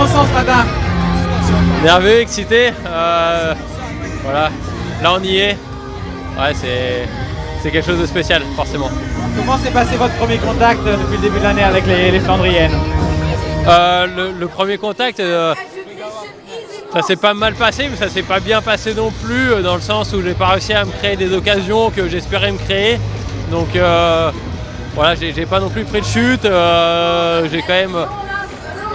on se sent ce matin? Nerveux, excité. Voilà, là on y est. Ouais, c'est quelque chose de spécial, forcément. Comment s'est passé votre premier contact depuis le début de l'année avec les Flandriennes? Le premier contact, ça s'est pas mal passé, mais ça s'est pas bien passé non plus, dans le sens où j'ai pas réussi à me créer des occasions que j'espérais me créer. Donc voilà, j'ai pas non plus pris de chute. J'ai quand même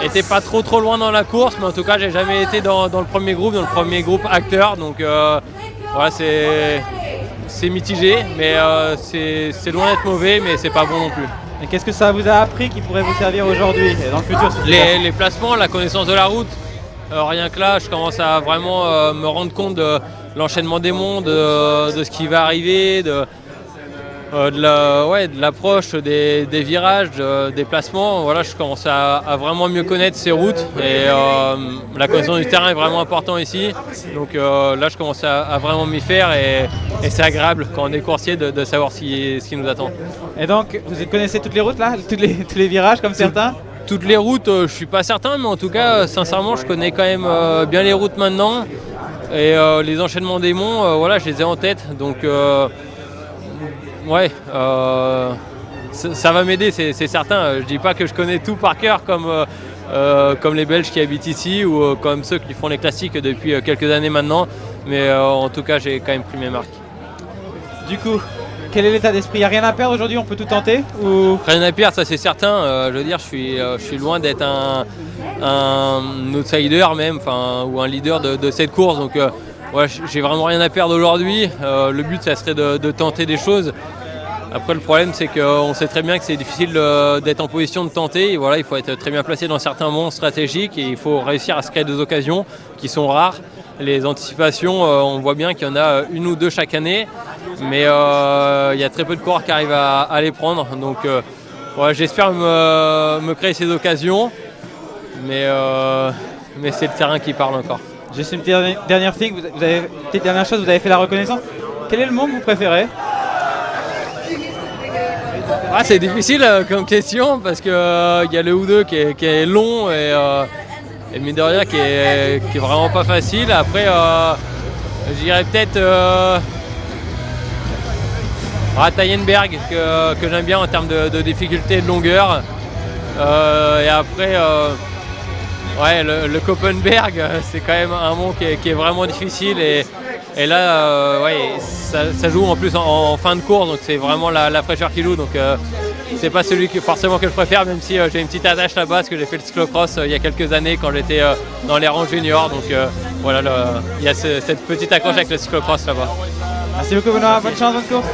été pas trop loin dans la course, mais en tout cas j'ai jamais été dans le premier groupe acteur. Donc voilà, c'est mitigé, mais c'est loin d'être mauvais, mais c'est pas bon non plus. Et qu'est-ce que ça vous a appris qui pourrait vous servir aujourd'hui et dans le futur? Les placements, la connaissance de la route. Rien que là, je commence à vraiment me rendre compte de l'enchaînement des monts, de ce qui va arriver, de l'approche des virages, des placements. Voilà, je commence à vraiment mieux connaître ces routes et la connaissance du terrain est vraiment importante ici. Donc là, je commence à vraiment m'y faire et c'est agréable quand on est coursier de savoir ce qui nous attend. Et donc, vous connaissez toutes les routes là, tous les virages comme certains? Toutes les routes, je suis pas certain, mais en tout cas, sincèrement, je connais quand même bien les routes maintenant. Et les enchaînements des monts, voilà, je les ai en tête. Donc, ouais, ça va m'aider, c'est certain. Je dis pas que je connais tout par cœur comme les Belges qui habitent ici ou comme ceux qui font les classiques depuis quelques années maintenant. Mais en tout cas, j'ai quand même pris mes marques. Du coup, quel est l'état d'esprit? Il n'y a rien à perdre aujourd'hui, on peut tout tenter ou... Rien à perdre, ça c'est certain. Je veux dire, je suis loin d'être un outsider même, ou un leader de cette course. Donc ouais, j'ai vraiment rien à perdre aujourd'hui. Le but, ça serait de tenter des choses. Après, le problème, c'est qu'on sait très bien que c'est difficile d'être en position de tenter. Et voilà, il faut être très bien placé dans certains moments stratégiques et il faut réussir à se créer des occasions qui sont rares. Les anticipations, on voit bien qu'il y en a une ou deux chaque année, mais il y a très peu de coureurs qui arrivent à les prendre. Donc ouais, j'espère me créer ces occasions, mais c'est le terrain qui parle encore. Juste une dernière chose, vous avez fait la reconnaissance. Quel est le monde que vous préférez? Ah, c'est difficile comme question parce qu'il y a le ou2 qui est long et mine de rien qui est vraiment pas facile. Après, je dirais peut-être Tayenberg que j'aime bien en termes de difficulté et de longueur. Et après, ouais, le Koppenberg, c'est quand même un mont qui est vraiment difficile. Et là, ouais, ça joue en plus en fin de course, donc c'est vraiment la fraîcheur qui joue. Donc c'est pas celui forcément que je préfère, même si j'ai une petite attache là-bas, parce que j'ai fait le cyclocross il y a quelques années quand j'étais dans les rangs juniors. Donc voilà, il y a cette petite accroche avec le cyclocross là-bas. Merci beaucoup Benoît, bonne chance, bonne course.